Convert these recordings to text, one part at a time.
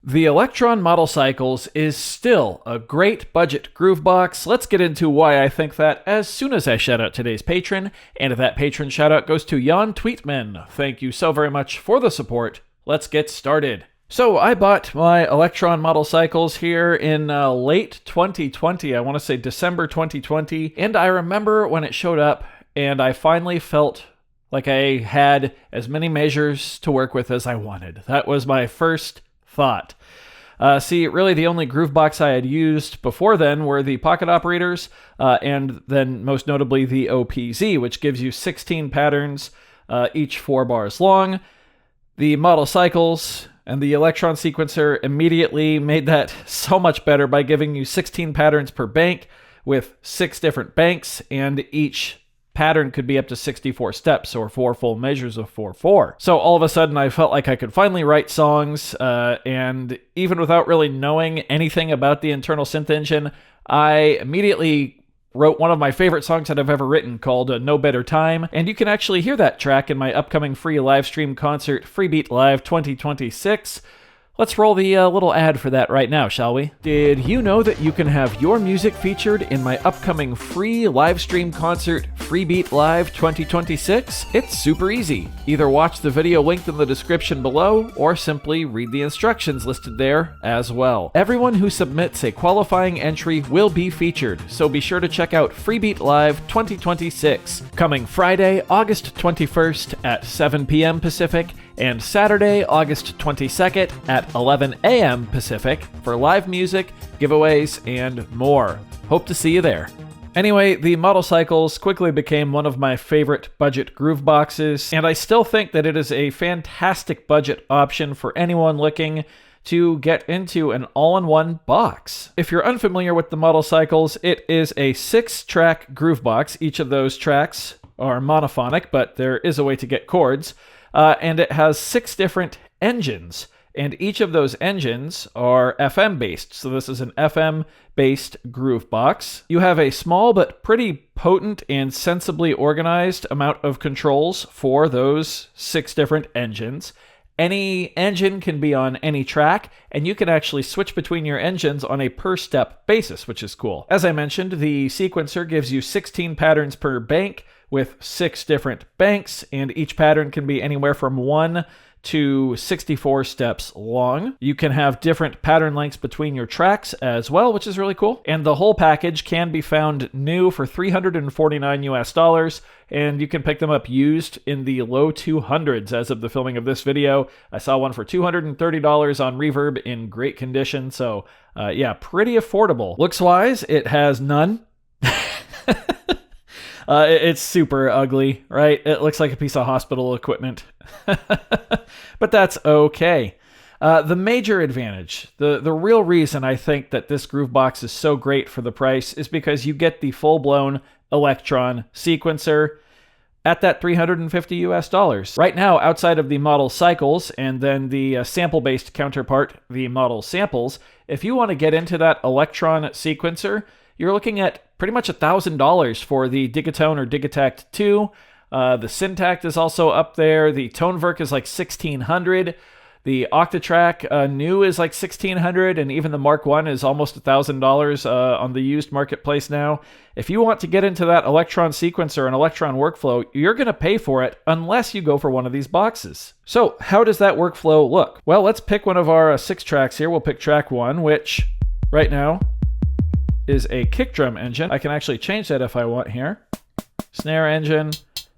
The Elektron Model Cycles is still a great budget Groovebox. Let's get into why I think that as soon as I shout out today's patron, and that patron shout out goes to Jan Tweetman. Thank you so very much for the support. Let's get started. So I bought my Elektron Model Cycles here in late 2020, I want to say December 2020, and I remember when it showed up and I finally felt like I had as many measures to work with as I wanted. That was my first thought. See, really the only Groovebox I had used before then were the pocket operators, and then most notably the OPZ, which gives you 16 patterns, each 4 bars long. The Model Cycles and the Elektron Sequencer immediately made that so much better by giving you 16 patterns per bank with 6 different banks, and each pattern could be up to 64 steps or 4 full measures of 4/4. So all of a sudden I felt like I could finally write songs, and even without really knowing anything about the internal synth engine, I immediately wrote one of my favorite songs that I've ever written called No Better Time, and you can actually hear that track in my upcoming free live stream concert, Freebeat Live 2026. Let's roll the little ad for that right now, shall we? Did you know that you can have your music featured in my upcoming free live stream concert, Freebeat Live 2026? It's super easy. Either watch the video linked in the description below, or simply read the instructions listed there as well. Everyone who submits a qualifying entry will be featured, so be sure to check out Freebeat Live 2026, coming Friday, August 21st at 7 p.m. Pacific, and Saturday, August 22nd at 11 a.m. Pacific for live music, giveaways, and more. Hope to see you there. Anyway, the Model Cycles quickly became one of my favorite budget Grooveboxes, and I still think that it is a fantastic budget option for anyone looking to get into an all-in-one box. If you're unfamiliar with the Model Cycles, it is a 6-track Groovebox. Each of those tracks are monophonic, but there is a way to get chords. And it has 6 different engines, and each of those engines are FM-based. So this is an FM-based Groovebox. You have a small but pretty potent and sensibly organized amount of controls for those 6 different engines. Any engine can be on any track, and you can actually switch between your engines on a per-step basis, which is cool. As I mentioned, the sequencer gives you 16 patterns per bank, with 6 different banks, and each pattern can be anywhere from 1 to 64 steps long. You can have different pattern lengths between your tracks as well, which is really cool. And the whole package can be found new for $349 US, and you can pick them up used in the low 200s as of the filming of this video. I saw one for $230 on Reverb in great condition, so yeah, pretty affordable. Looks-wise, it has none. It's super ugly, right? It looks like a piece of hospital equipment. But that's okay. The major advantage, the real reason I think that this Groovebox is so great for the price is because you get the full-blown Elektron Sequencer at that $350 US. Right now, outside of the Model Cycles and then the sample-based counterpart, the Model Samples, if you want to get into that Elektron Sequencer, you're looking at pretty much $1,000 for the Digatone or Digitact 2. The Syntact is also up there. The Toneverk is like $1,600. The Octatrack new is like $1,600, and even the Mark I is almost $1,000 on the used marketplace now. If you want to get into that Elektron Sequencer and Elektron workflow, you're going to pay for it unless you go for one of these boxes. So how does that workflow look? Well, let's pick one of our 6 tracks here. We'll pick track 1, which right now is a kick drum engine. I can actually change that if I want here. Snare engine,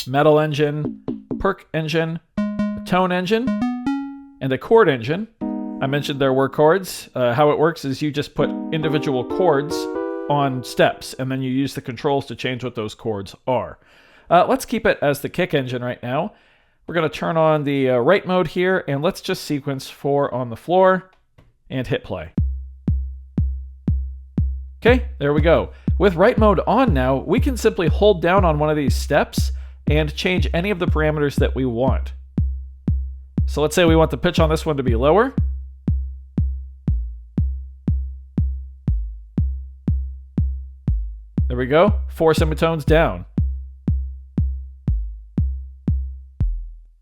metal engine, perk engine, a tone engine, and a chord engine. I mentioned there were chords. How it works is you just put individual chords on steps, and then you use the controls to change what those chords are. Let's keep it as the kick engine right now. We're going to turn on the write mode here, and let's just sequence 4 on the floor and hit play. Okay, there we go. With write mode on now, we can simply hold down on one of these steps and change any of the parameters that we want. So let's say we want the pitch on this one to be lower. There we go, 4 semitones down.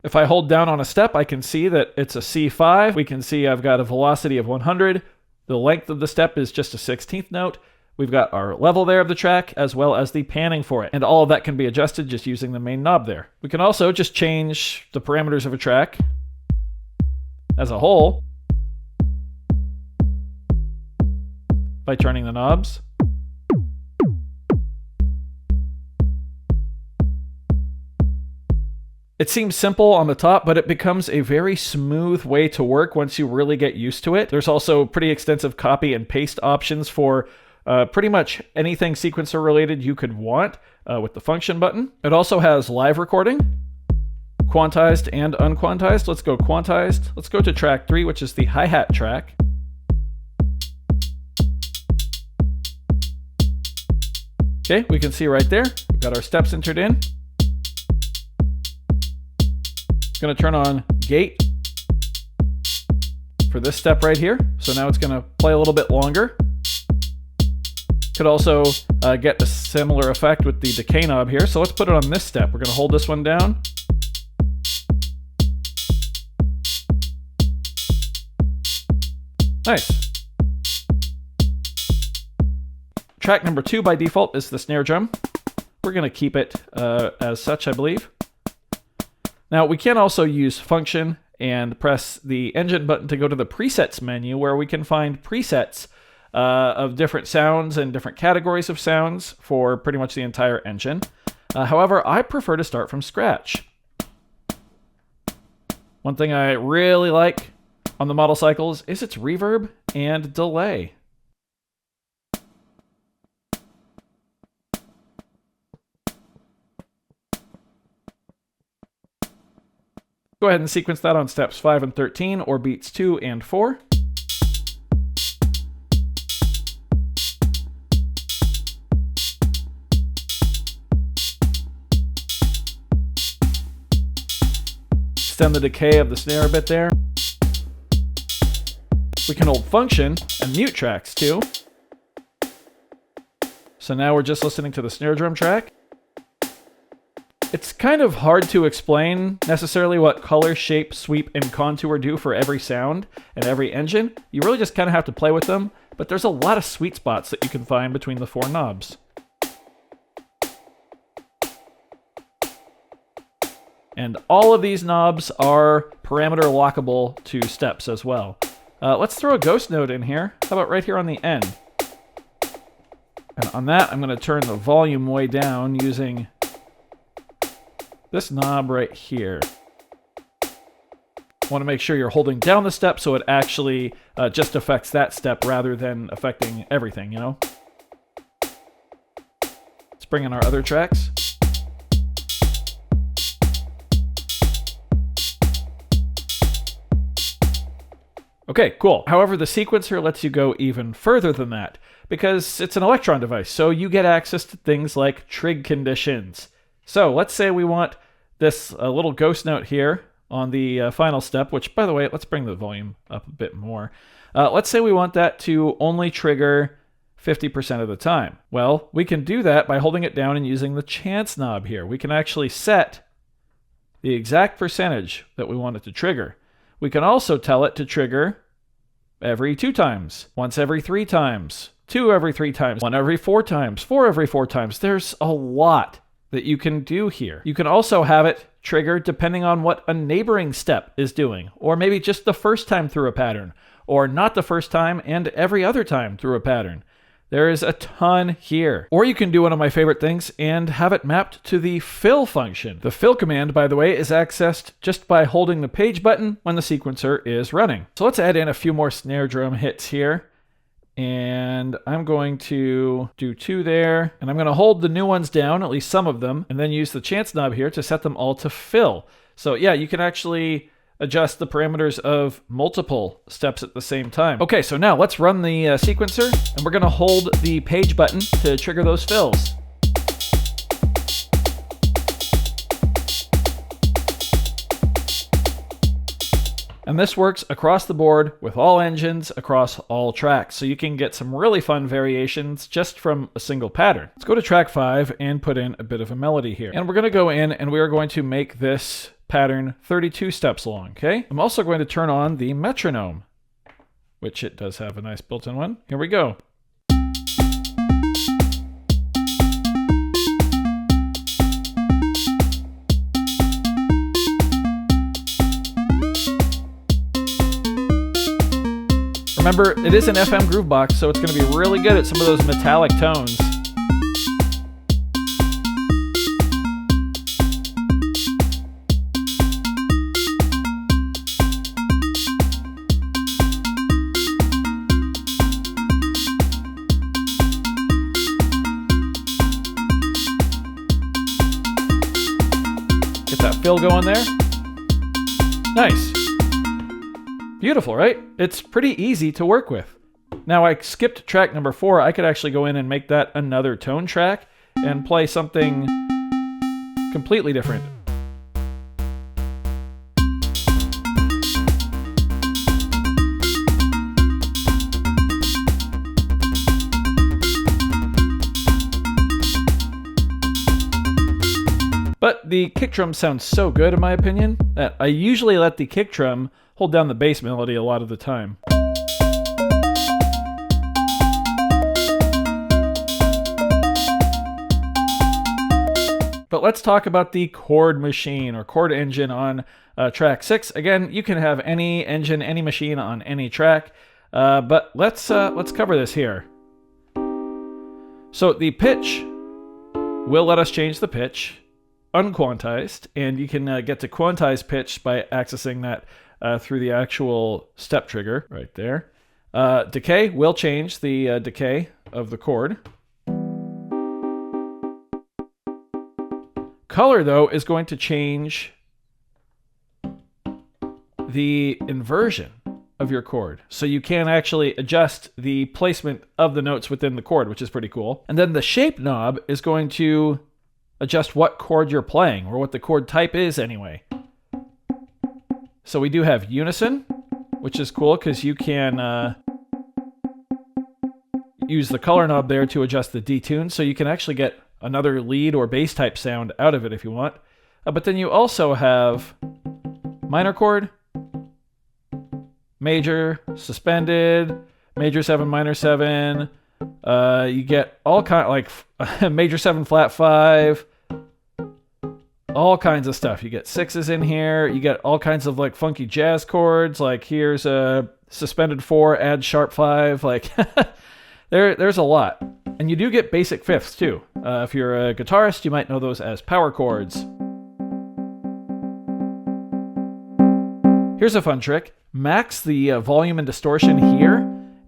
If I hold down on a step, I can see that it's a C5. We can see I've got a velocity of 100. The length of the step is just a 16th note. We've got our level there of the track, as well as the panning for it. And all of that can be adjusted just using the main knob there. We can also just change the parameters of a track as a whole by turning the knobs. It seems simple on the top, but it becomes a very smooth way to work once you really get used to it. There's also pretty extensive copy and paste options for pretty much anything sequencer related you could want with the function button. It also has live recording, quantized and unquantized. Let's go quantized. Let's go to track 3, which is the hi-hat track. Okay, we can see right there, we've got our steps entered in. Going to turn on gate for this step right here. So now it's going to play a little bit longer. Could also get a similar effect with the decay knob here. So let's put it on this step. We're going to hold this one down. Nice. Track number 2 by default is the snare drum. We're going to keep it as such, I believe. Now, we can also use function and press the engine button to go to the presets menu, where we can find presets of different sounds and different categories of sounds for pretty much the entire engine. However, I prefer to start from scratch. One thing I really like on the model cycles is its reverb and delay. Go ahead and sequence that on steps 5 and 13, or beats 2 and 4. Extend the decay of the snare a bit there. We can hold function and mute tracks too. So now we're just listening to the snare drum track. It's kind of hard to explain necessarily what color, shape, sweep, and contour do for every sound and every engine. You really just kind of have to play with them, but there's a lot of sweet spots that you can find between the 4 knobs. And all of these knobs are parameter lockable to steps as well. Let's throw a ghost note in here. How about right here on the end? And on that, I'm going to turn the volume way down using this knob right here. Want to make sure you're holding down the step so it actually just affects that step rather than affecting everything, you know? Let's bring in our other tracks. Okay, cool. However, the sequencer lets you go even further than that because it's an Elektron device, so you get access to things like trig conditions. So let's say we want this little ghost note here on the final step, which, by the way, let's bring the volume up a bit more. Let's say we want that to only trigger 50% of the time. Well, we can do that by holding it down and using the chance knob here. We can actually set the exact percentage that we want it to trigger. We can also tell it to trigger every 2 times, once every 3 times, 2 every 3 times, 1 every 4 times, 4 every 4 times. There's a lot that you can do here. You can also have it trigger depending on what a neighboring step is doing, or maybe just the first time through a pattern, or not the first time and every other time through a pattern. There is a ton here. Or you can do one of my favorite things and have it mapped to the fill function. The fill command, by the way, is accessed just by holding the page button when the sequencer is running. So let's add in a few more snare drum hits here. And I'm going to do 2 there, and I'm going to hold the new ones down, at least some of them, and then use the chance knob here to set them all to fill. So yeah, you can actually adjust the parameters of multiple steps at the same time. Okay, so now let's run the sequencer, and we're going to hold the page button to trigger those fills. And this works across the board with all engines, across all tracks. So you can get some really fun variations just from a single pattern. Let's go to track 5 and put in a bit of a melody here. And we're going to go in and we are going to make this pattern 32 steps long, okay? I'm also going to turn on the metronome, which it does have a nice built-in one. Here we go. Remember, it is an FM Groovebox, so it's going to be really good at some of those metallic tones. Get that fill going there. Nice. Beautiful, right? It's pretty easy to work with. Now, I skipped track number 4. I could actually go in and make that another tone track and play something completely different. But the kick drum sounds so good, in my opinion, that I usually let the kick drum hold down the bass melody a lot of the time. But let's talk about the chord machine or chord engine on track 6. Again, you can have any engine, any machine on any track, but let's cover this here. So the pitch will let us change the pitch, unquantized, and you can get to quantized pitch by accessing that through the actual step trigger right there. Decay will change the decay of the chord. Color, though, is going to change the inversion of your chord. So you can actually adjust the placement of the notes within the chord, which is pretty cool. And then the shape knob is going to adjust what chord you're playing, or what the chord type is anyway. So we do have unison, which is cool because you can use the color knob there to adjust the detune, so you can actually get another lead or bass type sound out of it if you want. But then you also have minor chord, major, suspended, major 7, minor 7. You get all kind like major 7 flat 5. All kinds of stuff. You get 6s in here. You get all kinds of like funky jazz chords. Like here's a suspended 4, add sharp 5. Like there's a lot. And you do get basic fifths too. If you're a guitarist, you might know those as power chords. Here's a fun trick. Max the volume and distortion here,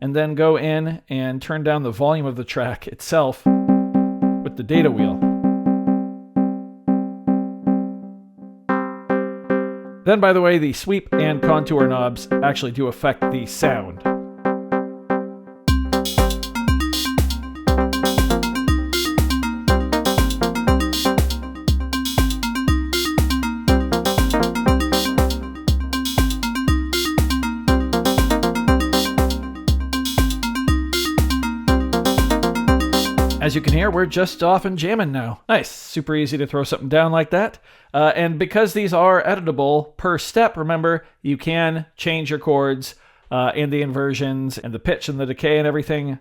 and then go in and turn down the volume of the track itself with the data wheel. Then, by the way, the sweep and contour knobs actually do affect the sound. As you can hear, we're just off and jamming now. Nice, super easy to throw something down like that. And because these are editable per step, remember, you can change your chords and the inversions and the pitch and the decay and everything,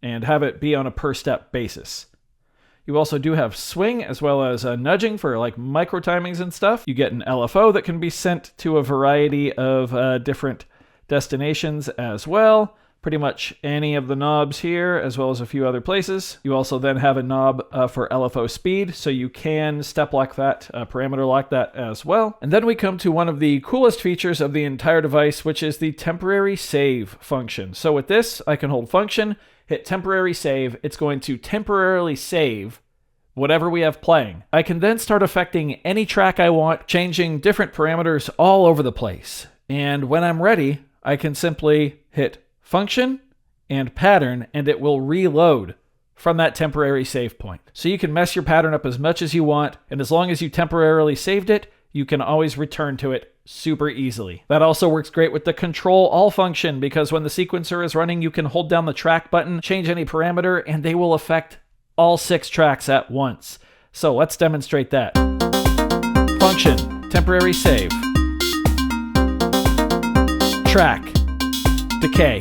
and have it be on a per step basis. You also do have swing as well as nudging for like micro timings and stuff. You get an LFO that can be sent to a variety of different destinations as well. Pretty much any of the knobs here, as well as a few other places. You also then have a knob for LFO speed, so you can step lock that, parameter lock that as well. And then we come to one of the coolest features of the entire device, which is the temporary save function. So with this, I can hold function, hit temporary save. It's going to temporarily save whatever we have playing. I can then start affecting any track I want, changing different parameters all over the place. And when I'm ready, I can simply hit function and pattern, and it will reload from that temporary save point. So you can mess your pattern up as much as you want, and as long as you temporarily saved it, you can always return to it super easily. That also works great with the Control All function, because when the sequencer is running, you can hold down the track button, change any parameter, and they will affect all 6 tracks at once. So let's demonstrate that. Function. temporary save, track, decay.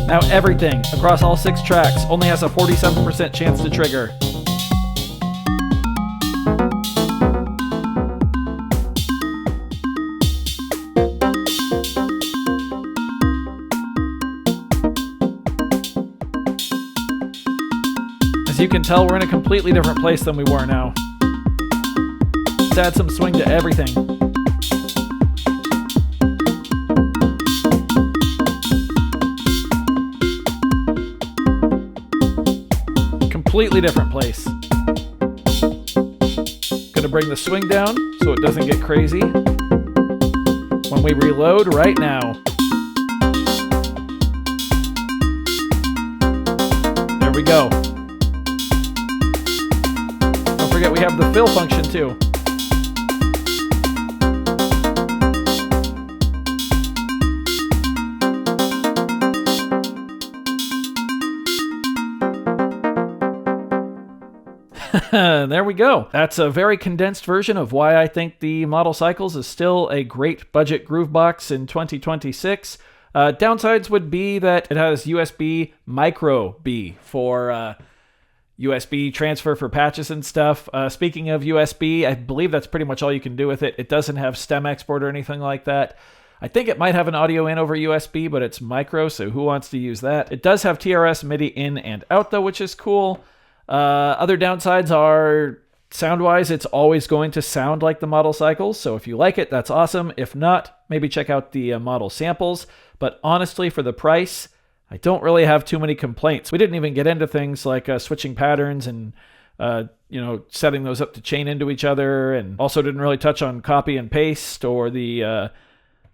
Now everything across all 6 tracks only has a 47% chance to trigger. As you can tell, we're in a completely different place than we were now. Let's add some swing to everything. Completely different place. Gonna bring the swing down so it doesn't get crazy. When we reload right now. There we go. Don't forget we have the fill function too. There we go. That's a very condensed version of why I think the Model Cycles is still a great budget Groovebox in 2026. Downsides would be that it has USB micro B for USB transfer for patches and stuff. Speaking of USB, I believe that's pretty much all you can do with it. It doesn't have stem export or anything like that. I think it might have an audio in over USB, but it's micro, so who wants to use that? It does have TRS MIDI in and out though, which is cool. Other downsides are, sound-wise, it's always going to sound like the Model Cycles, so if you like it, that's awesome. If not, maybe check out the Model samples, but honestly, for the price, I don't really have too many complaints. We didn't even get into things like switching patterns and, setting those up to chain into each other, and also didn't really touch on copy and paste or the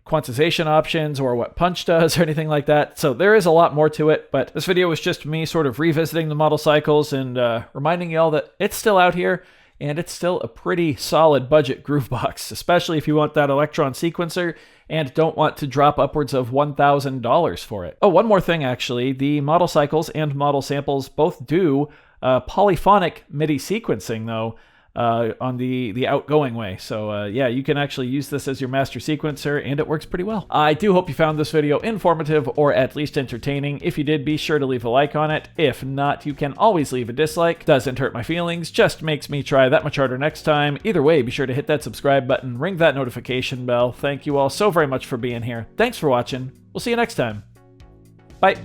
quantization options or what punch does or anything like that. So there is a lot more to it, but this video was just me sort of revisiting the Model Cycles and reminding y'all that it's still out here and it's still a pretty solid budget Groovebox, especially if you want that Elektron Sequencer and don't want to drop upwards of $1,000 for it. Oh, one more thing actually, the Model Cycles and Model Samples both do polyphonic MIDI sequencing though, on the outgoing way. So yeah, you can actually use this as your master sequencer and it works pretty well. I do hope you found this video informative or at least entertaining. If you did, be sure to leave a like on it. If not, you can always leave a dislike. Doesn't hurt my feelings, just makes me try that much harder next time. Either way, be sure to hit that subscribe button, ring that notification bell. Thank you all so very much for being here. Thanks for watching. We'll see you next time. Bye.